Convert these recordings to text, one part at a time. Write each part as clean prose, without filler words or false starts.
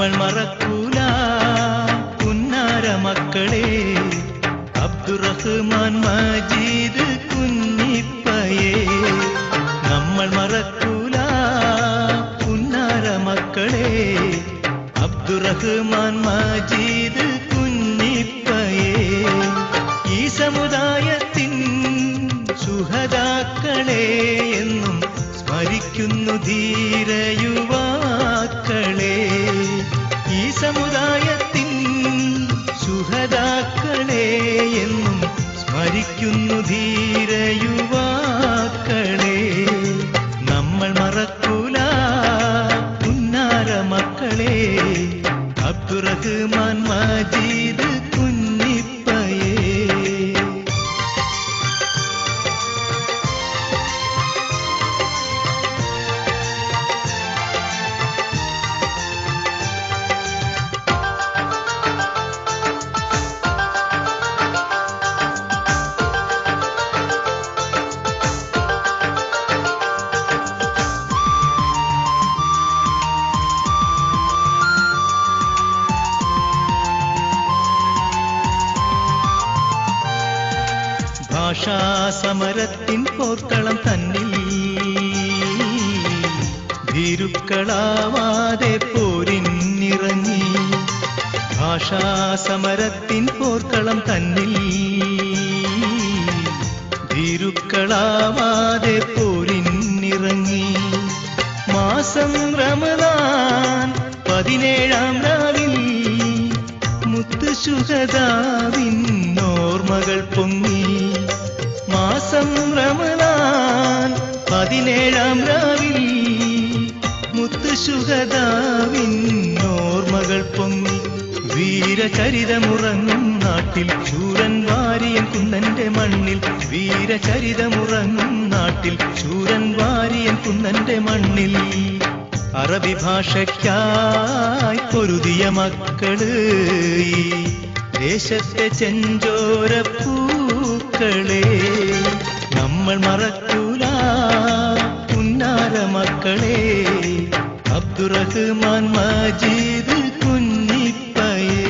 നമ്മൾ മറക്കൂല പുന്നാര മക്കളെ അബ്ദുറഹ്മാൻ മജീദ് കുഞ്ഞിപ്പയെ. നമ്മൾ മറക്കൂല പുന്നാര മക്കളെ അബ്ദുറഹ്മാൻ മജീദ് കുഞ്ഞിപ്പയെ. ഈ സമുദായത്തിൻ ശുഹദാക്കളെ എന്നും സ്മരിക്കുന്നു ധീര യുവാക്കളെ. ഈ സമുദായത്തിൻ ശുഹദാക്കളെ എന്നും സ്മരിക്കുന്നു ധീര യുവാക്കളെ. നമ്മൾ മറക്കൂല പുന്നാര മക്കളെ അബ്ദുറഹ്മാൻ മജീദ് കുഞ്ഞിപ്പയെ. ഭാഷാസമരത്തിൻ പോർക്കളം തന്നിൽ ഭീരുക്കളാവാതെ പോരിന്നിറങ്ങി. ഭാഷാസമരത്തിൻ പോർക്കളം തന്നിൽ ഭീരുക്കളാവാതെ പോരിന്നിറങ്ങി. മാസം റമദാൻ 17-ാം രാവിൽ മുത്ത് ശുഹദാവിൻ ഓർമ്മകൾ പൊങ്ങി. മാസം റമദാൻ 17-ാം രാവിൽ മുത്ത് ശുഹദാവിൻ ഓർമ്മകൾ പൊങ്ങി. വീരചരിതമുറങ്ങും നാട്ടിൽ ശൂരൻ വാരിയൻ കുന്നന്റെ മണ്ണിൽ. വീരചരിതമുറങ്ങും നാട്ടിൽ ശൂരൻ വാരിയൻ കുന്നന്റെ മണ്ണിൽ. അറബി ഭാഷയ്ക്കായി പൊരുതിയ മക്കള് ഈ ദേശത്തെ ചെഞ്ചോര പൂക്കളെ. നമ്മൾ മറക്കൂല പുന്നാര മക്കളെ അബ്ദുറഹ്മാൻ മജീദ് കുഞ്ഞിപ്പയെ.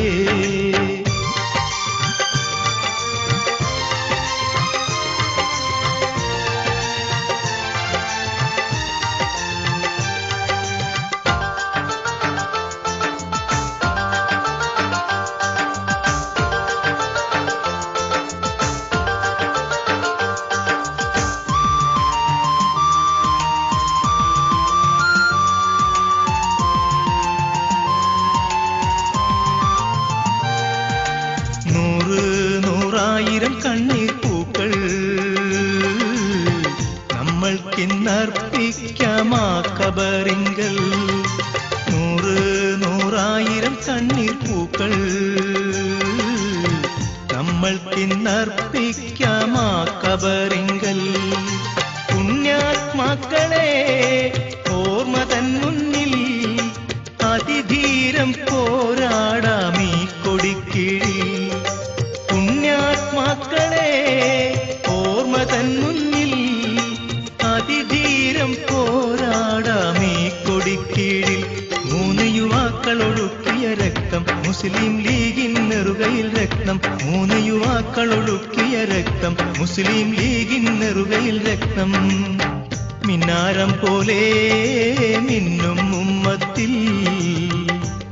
നൂറായിരം കണ്ണീർ പൂക്കൾ നമ്മൾക്കിന്നർപ്പിക്കാം ആ ഖബറിങ്കൽ. നൂറായിരം കണ്ണീർ പൂക്കൾ നമ്മൾക്കിന്നർപ്പിക്കാം ആ ഖബറിങ്കൽ. പുണ്യാത്മാക്കളെ ഓർമ്മ തൻ മുന്നിൽ അതിധീരം പോരാടാമീ കൊടിക്കീഴിൽ. പുണ്യാത്മാക്കളെ ഓർമ്മ തൻ മുന്നിൽ അതിധീരം പോരാടാമീ കൊടിക്കീഴിൽ. 3 യുവാക്കൾ ഒഴുക്കിയ രക്തം മുസ്ലിം ലീഗിൻ നെറുകയിൽ രക്തം. 3 യുവാക്കൾ ഒഴുക്കിയ രക്തം മുസ്ലിം ലീഗിൻ നെറുകയിൽ രക്തം. മിന്നാരം പോലെ മിന്നും ഉമ്മത്തിൽ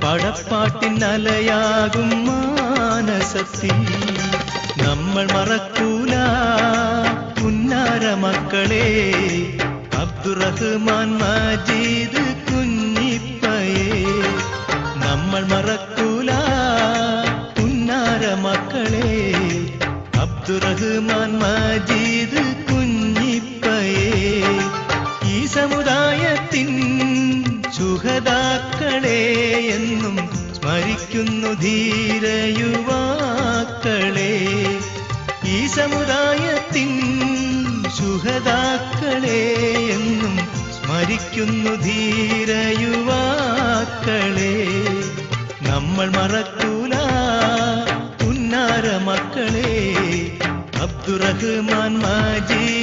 പടപ്പാട്ടിൻ അലയാകും മാനസത്തിൽ. നമ്മൾ മറക്കൂല പുന്നാര മക്കളെ അബ്ദുറഹ്മാൻ മജീദ് കുഞ്ഞിപ്പയെ. നമ്മൾ മറക്കൂല പുന്നാര മക്കളെ അബ്ദുറഹ്മാൻ മജീദ് കുഞ്ഞിപ്പയെ. ഈ സമുദായത്തിൻ ശുഹദാക്കളെ എന്നും സ്മരിക്കുന്നു ധീര യുവാക്കളെ. ഈ സമുദായത്തിൻ ശുഹദാക്കളെ എന്നും സ്മരിക്കുന്നു ധീര യുവാക്കളെ. നമ്മൾ മറക്കൂല പുന്നാര മക്കളെ അബ്ദുറഹ്മാൻ മജീദ്